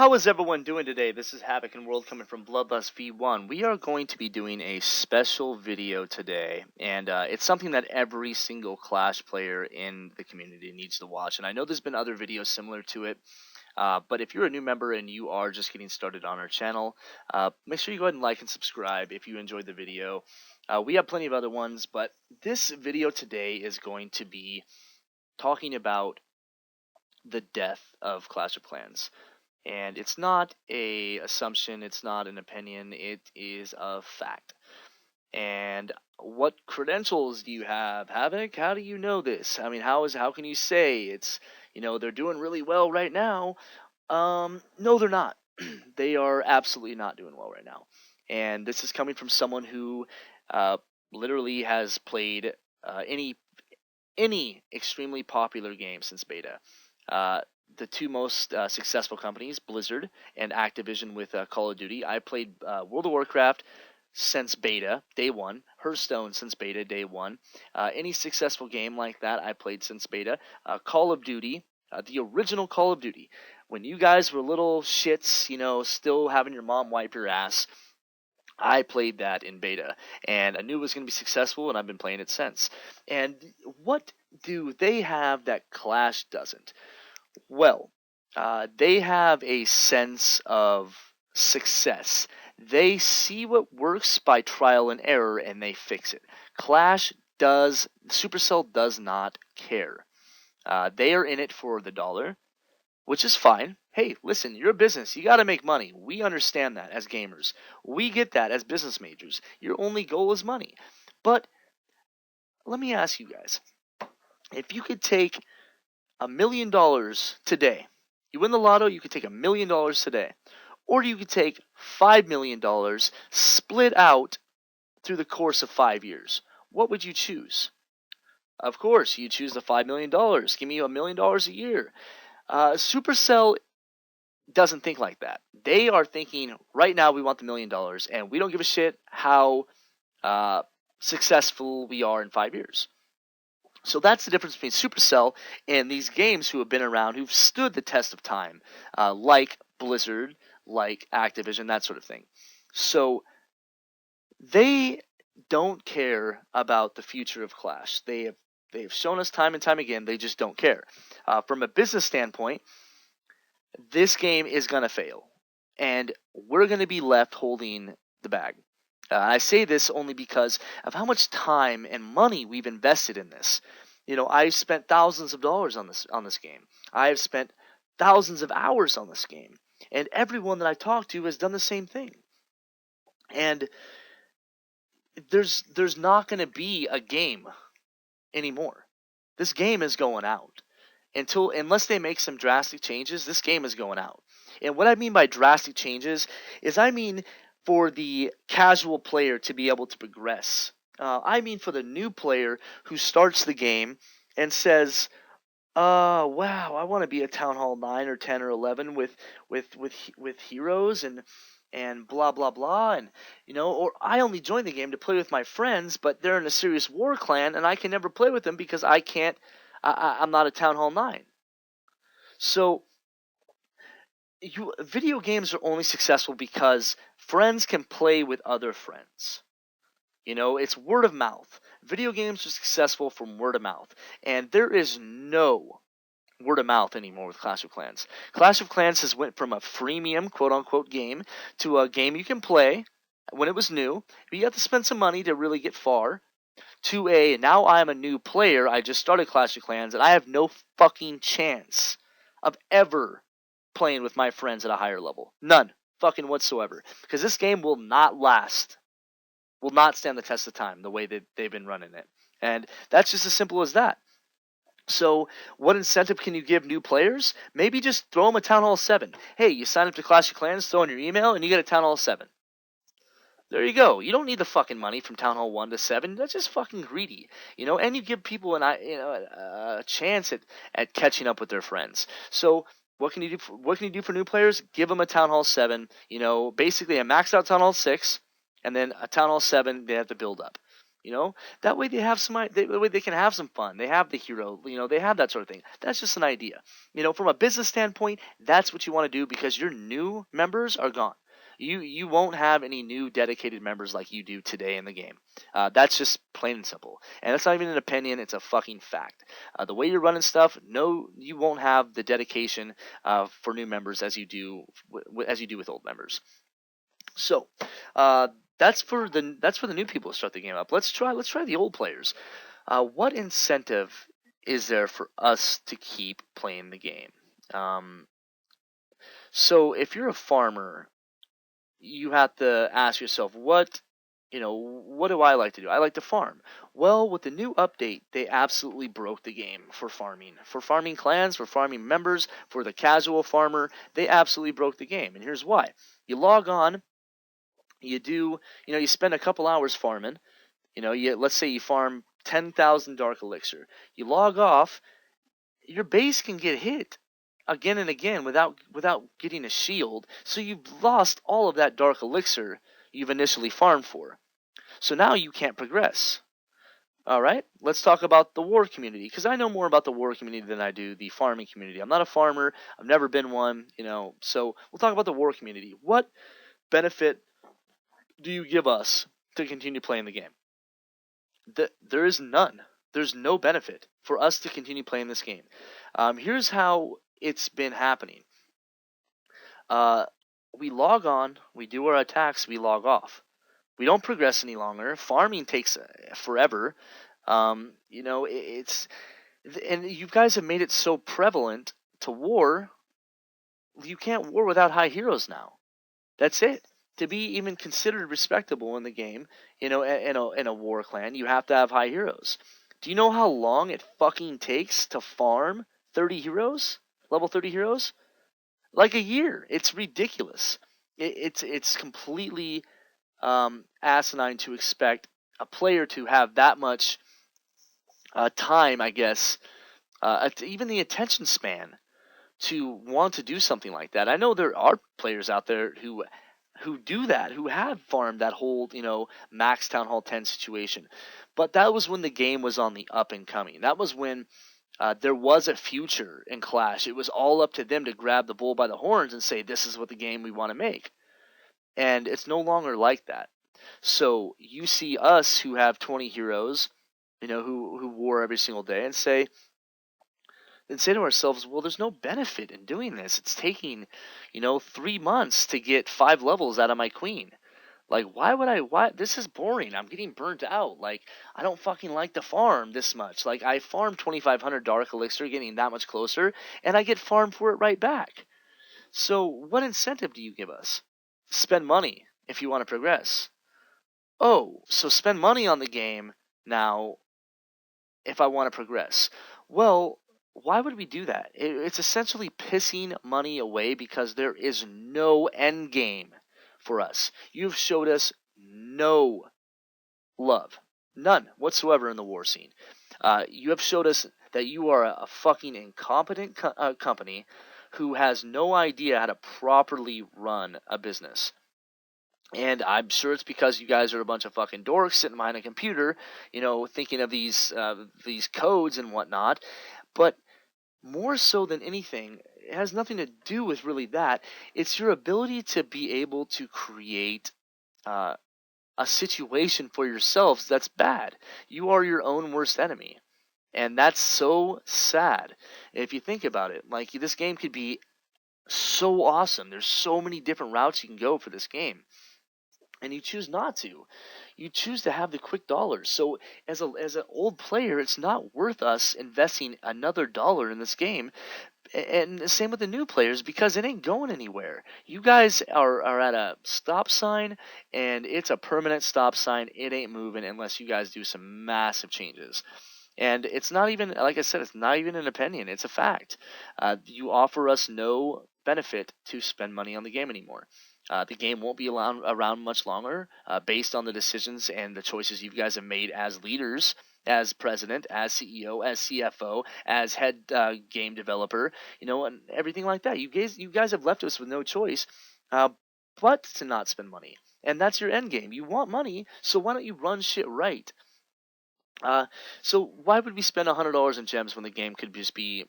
How is everyone doing today? This is Havoc and World coming from BloodLust V1. We are going to be doing a special video today, and it's something that every single Clash player in the community needs to watch. And I know there's been other videos similar to it, but if you're a new member and you are just getting started on our channel, make sure you go ahead and like and subscribe if you enjoyed the video. We have plenty of other ones, but this video today is going to be talking about the death of Clash of Clans. And it's not a assumption, it's not an opinion, it is a fact. And what credentials do you have, Havoc? How do you know this? I mean, how can you say it's, they're doing really well right now? No, they're not. They are absolutely not doing well right now. And this is coming from someone who literally has played any extremely popular game since beta. The two most successful companies, Blizzard and Activision with Call of Duty. I played World of Warcraft since beta, day one. Hearthstone since beta, day one. Any successful game like that, I played since beta. Call of Duty, the original Call of Duty. When you guys were little shits, still having your mom wipe your ass, I played that in beta, and I knew it was going to be successful, and I've been playing it since. And what do they have that Clash doesn't? Well, they have a sense of success. They see what works by trial and error, and they fix it. Supercell does not care. They are in it for the dollar, which is fine. Hey, listen, you're a business. You got to make money. We understand that as gamers. We get that as business majors. Your only goal is money. But let me ask you guys, if you could take $1 million today, you win the lotto, you could take $1 million today. Or you could take $5 million split out through the course of 5 years. What would you choose? Of course, you choose the $5 million. Give me $1 million a year. Supercell doesn't think like that. They are thinking, right now we want the $1 million, and we don't give a shit how successful we are in 5 years. So that's the difference between Supercell and these games who have been around, who've stood the test of time, like Blizzard, like Activision, that sort of thing. So they don't care about the future of Clash. They've shown us time and time again they just don't care. From a business standpoint, this game is going to fail, and we're going to be left holding the bag. I say this only because of how much time and money we've invested in this. I've spent thousands of dollars on this game. I've spent thousands of hours on this game, and everyone that I talk to has done the same thing. And there's not going to be a game anymore. This game is going out. Unless they make some drastic changes, this game is going out. And what I mean by drastic changes is I mean for the casual player to be able to progress. I mean for the new player who starts the game and says, wow, I want to be a Town Hall 9 or 10 or 11 with heroes and blah blah blah, and or I only joined the game to play with my friends, but they're in a serious war clan and I can never play with them because I'm not a Town Hall 9. So video games are only successful because friends can play with other friends. It's word of mouth. Video games are successful from word of mouth. And there is no word of mouth anymore with Clash of Clans. Clash of Clans has went from a freemium, quote-unquote, game to a game you can play when it was new, but you have to spend some money to really get far, to now I'm a new player, I just started Clash of Clans, and I have no fucking chance of ever playing with my friends at a higher level. None fucking whatsoever. Because this game will not last. Will not stand the test of time the way that they've been running it. And that's just as simple as that. So what incentive can you give new players? Maybe just throw them a Town Hall 7. Hey, you sign up to Clash of Clans, throw in your email, and you get a Town Hall 7. There you go. You don't need the fucking money from Town Hall 1 to 7. That's just fucking greedy. And you give people a chance at catching up with their friends. So what can you do for new players? Give them a Town Hall 7, basically a maxed out Town Hall 6, and then a Town Hall 7 they have to build up. That way they have that way they can have some fun. They have the hero, they have that sort of thing. That's just an idea. From a business standpoint, that's what you want to do because your new members are gone. You won't have any new dedicated members like you do today in the game. That's just plain and simple. And that's not even an opinion; it's a fucking fact. The way you're running stuff, no, you won't have the dedication for new members as you do with old members. So, that's for the new people to start the game up. Let's try the old players. What incentive is there for us to keep playing the game? Um, so if you're a farmer, you have to ask yourself, what do I like to do? I like to farm. Well, with the new update, they absolutely broke the game for farming. For farming clans, for farming members, for the casual farmer, they absolutely broke the game. And here's why. You log on, you spend a couple hours farming. Let's say you farm 10,000 dark elixir. You log off, your base can get hit again and again without getting a shield. So you've lost all of that dark elixir you've initially farmed for. So now you can't progress. All right, let's talk about the war community because I know more about the war community than I do the farming community. I'm not a farmer. I've never been one, So we'll talk about the war community. What benefit do you give us to continue playing the game? There is none. There's no benefit for us to continue playing this game. Here's how it's been happening. We log on, we do our attacks, we log off. We don't progress any longer. Farming takes forever. It's and you guys have made it so prevalent to war. You can't war without high heroes now. That's it. To be even considered respectable in the game, in a war clan, you have to have high heroes. Do you know how long it fucking takes to farm 30 heroes? Level 30 heroes? Like a year. It's ridiculous. It's completely asinine to expect a player to have that much time, I guess, even the attention span to want to do something like that. I know there are players out there who do that, who have farmed that whole, max Town Hall 10 situation. But that was when the game was on the up and coming. That was when there was a future in Clash. It was all up to them to grab the bull by the horns and say, this is what the game we want to make. And it's no longer like that. So you see us who have 20 heroes, who war every single day and say to ourselves, well, there's no benefit in doing this. It's taking, 3 months to get 5 levels out of my queen. Like, why? This is boring. I'm getting burnt out. Like, I don't fucking like to farm this much. Like, I farm 2,500 dark elixir, getting that much closer, and I get farmed for it right back. So what incentive do you give us? Spend money if you want to progress. Oh, so spend money on the game now if I want to progress. Well, why would we do that? It's essentially pissing money away because there is no end game for us. You've showed us no love, none whatsoever in the war scene. You have showed us that you are a fucking incompetent company who has no idea how to properly run a business. And I'm sure it's because you guys are a bunch of fucking dorks sitting behind a computer, thinking of these codes and whatnot. But more so than anything, it has nothing to do with really that. It's your ability to be able to create a situation for yourselves that's bad. You are your own worst enemy. And that's so sad. If you think about it, like, this game could be so awesome. There's so many different routes you can go for this game. And you choose not to. You choose to have the quick dollars. So as an old player, it's not worth us investing another dollar in this game. And the same with the new players because it ain't going anywhere. You guys are at a stop sign, and it's a permanent stop sign. It ain't moving unless you guys do some massive changes. And it's not even, like I said, it's not even an opinion. It's a fact. You offer us no benefit to spend money on the game anymore. The game won't be around much longer based on the decisions and the choices you guys have made as leaders, as president, as CEO, as CFO, as head game developer, and everything like that. You guys have left us with no choice but to not spend money. And that's your end game. You want money, so why don't you run shit right? Uh, so why would we spend $100 in gems when the game could just be,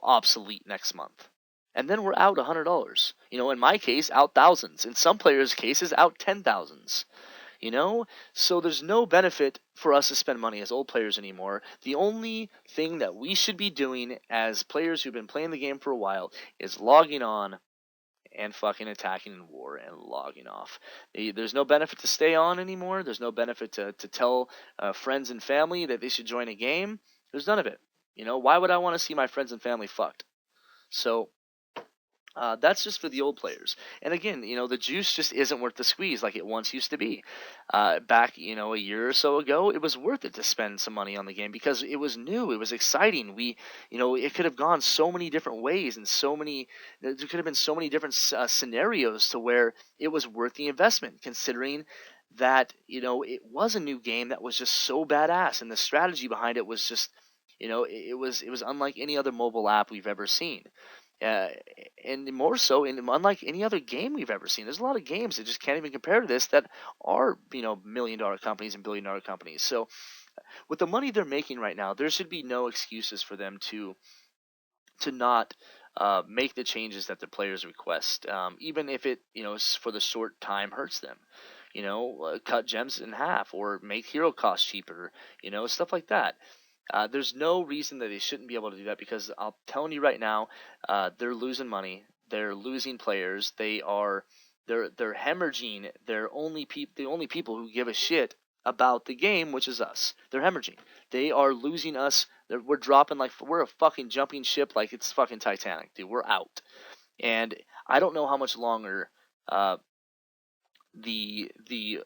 obsolete next month? And then we're out $100. In my case, out thousands. In some players' cases, out 10,000s. So there's no benefit for us to spend money as old players anymore. The only thing that we should be doing as players who've been playing the game for a while is logging on and fucking attacking in war and logging off. There's no benefit to stay on anymore. There's no benefit to tell friends and family that they should join a game. There's none of it. Why would I want to see my friends and family fucked? So that's just for the old players. And again, the juice just isn't worth the squeeze like it once used to be. Back, a year or so ago, it was worth it to spend some money on the game because it was new, it was exciting. It could have gone so many different ways and there could have been so many different scenarios to where it was worth the investment, considering that, it was a new game that was just so badass and the strategy behind it was just, it was unlike any other mobile app we've ever seen. Uh, and more so, unlike any other game we've ever seen, there's a lot of games that just can't even compare to this that are, million-dollar companies and billion-dollar companies. So with the money they're making right now, there should be no excuses for them to not make the changes that the players request, even if it, for the short time hurts them. Cut gems in half or make hero costs cheaper, stuff like that. There's no reason that they shouldn't be able to do that because I'm telling you right now, they're losing money. They're losing players. They're hemorrhaging the only people who give a shit about the game, which is us. They're hemorrhaging. They are losing us. We're dropping like we're a fucking jumping ship like it's fucking Titanic, dude. We're out. And I don't know how much longer uh, the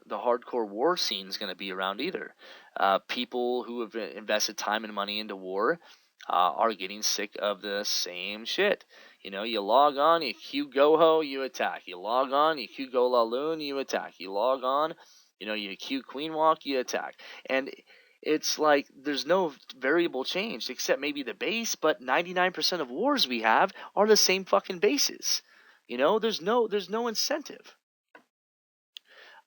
hardcore war scene is going to be around either. People who have invested time and money into war are getting sick of the same shit. You log on, you queue Goho, you attack. You log on, you queue Go La Lune, you attack. You log on, you queue Queen Walk, you attack. And it's like there's no variable change except maybe the base, but 99% of wars we have are the same fucking bases. There's no incentive.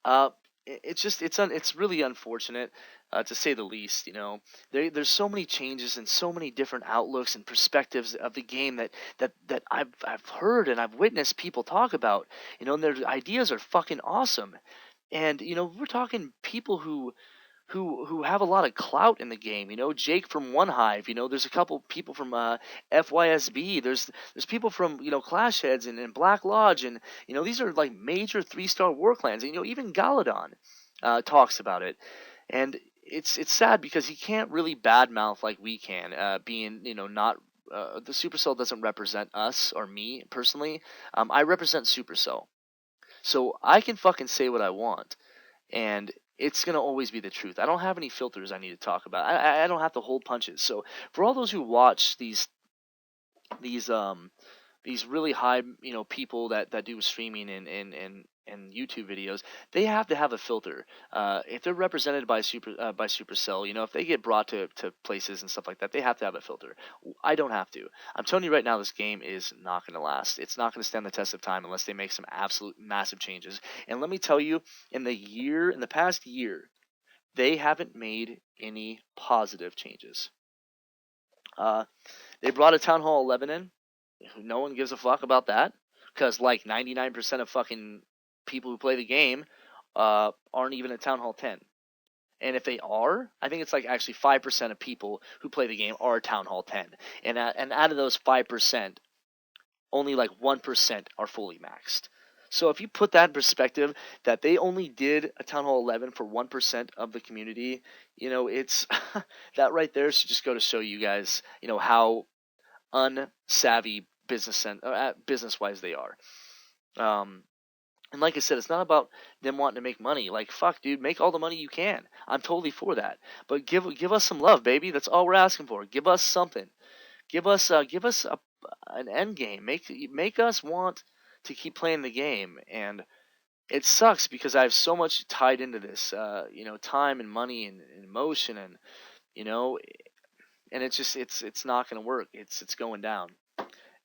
Uh, it's really unfortunate, to say the least. There's so many changes and so many different outlooks and perspectives of the game that I've heard and I've witnessed people talk about. And their ideas are fucking awesome. And we're talking people who have a lot of clout in the game. Jake from One Hive. There's a couple people from FYSB. There's people from Clash Heads and Black Lodge, and these are like major 3-star war clans. And even Galadon talks about it, and it's sad because he can't really badmouth like we can, being not. The Supercell doesn't represent us or me personally. I represent Supercell, so I can fucking say what I want, and it's gonna always be the truth. I don't have any filters I need to talk about. I don't have to hold punches. So for all those who watch these um these really high people that do streaming and YouTube videos, they have to have a filter. If they're represented by Supercell, if they get brought to places and stuff like that, they have to have a filter. I don't have to. I'm telling you right now, this game is not going to last. It's not going to stand the test of time unless they make some absolute massive changes. And let me tell you, in the past year, they haven't made any positive changes. Uh, they brought a Town Hall 11 in. No one gives a fuck about that because like 99% of fucking people who play the game aren't even at Town Hall 10. And if they are, I think it's like actually 5% of people who play the game are Town Hall 10. And out of those 5%, only like 1% are fully maxed. So if you put that in perspective, that they only did a Town Hall 11 for 1% of the community, it's that right there should just go to show you guys, how unsavvy business wise they are. And like I said, it's not about them wanting to make money. Like, fuck, dude, make all the money you can. I'm totally for that. But give us some love, baby. That's all we're asking for. Give us something. Give us an end game. Make us want to keep playing the game. And it sucks because I have so much tied into this, time and money and emotion, and you know, and it's not going to work. It's going down.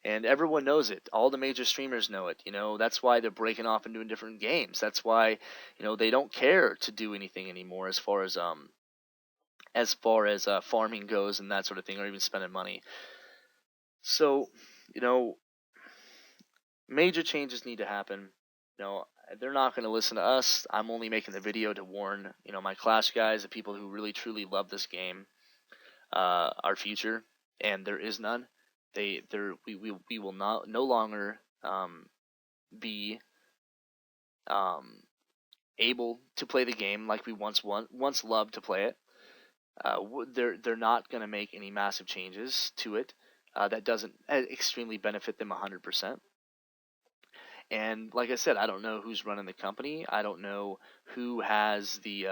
And everyone knows it. All the major streamers know it. That's why they're breaking off and doing different games. That's why, they don't care to do anything anymore as far as as far as farming goes and that sort of thing, or even spending money. So, you know, major changes need to happen. You know, they're not going to listen to us. I'm only making the video to warn, my Clash guys, the people who really truly love this game, our future, and there is none. We will not no longer be um, able to play the game like we once loved to play it. They're not going to make any massive changes to it. That doesn't extremely benefit them 100%. And like I said, I don't know who's running the company. I don't know who has the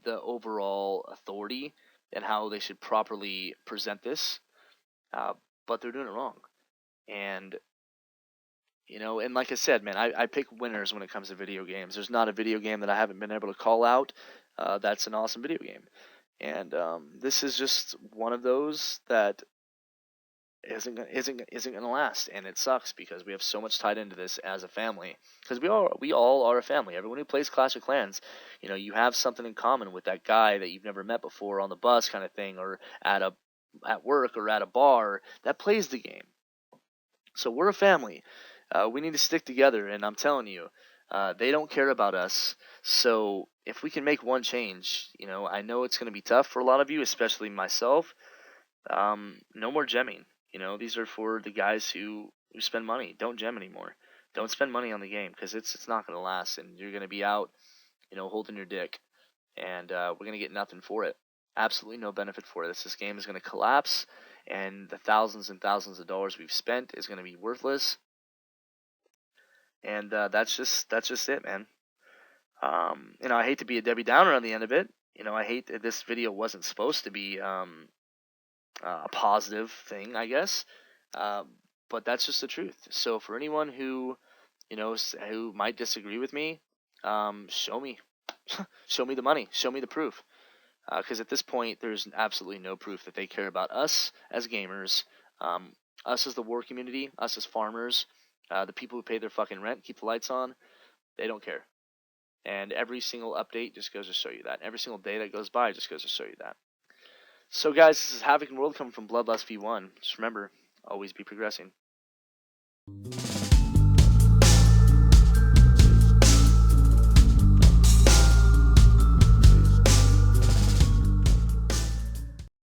overall authority and how they should properly present this. Uh, but they're doing it wrong. And and like I said, man, I pick winners when it comes to video games. There's not a video game that I haven't been able to call out. That's an awesome video game. And this is just one of those that isn't gonna last, and it sucks because we have so much tied into this as a family. Because we all are a family. Everyone who plays Clash of Clans, you have something in common with that guy that you've never met before on the bus, kind of thing, or at work or at a bar that plays the game. So we're a family. We need to stick together, and I'm telling you, they don't care about us. So if we can make one change, I know it's going to be tough for a lot of you, especially myself. No more gemming. These are for the guys who spend money. Don't gem anymore. Don't spend money on the game because it's not going to last, and you're going to be out, holding your dick, and we're going to get nothing for it. Absolutely no benefit for it. This game is going to collapse, and the thousands and thousands of dollars we've spent is going to be worthless. And that's just it, man. I hate to be a Debbie Downer on the end of it. I hate that this video wasn't supposed to be a positive thing, I guess. But that's just the truth. So for anyone who who might disagree with me, show me, show me the money, show me the proof. Because at this point, there's absolutely no proof that they care about us as gamers, um, us as the war community, us as farmers, the people who pay their fucking rent, keep the lights on. They don't care. And every single update just goes to show you that. Every single day that goes by just goes to show you that. So, guys, this is Havoc and World coming from BloodLust V1. Just remember, always be progressing.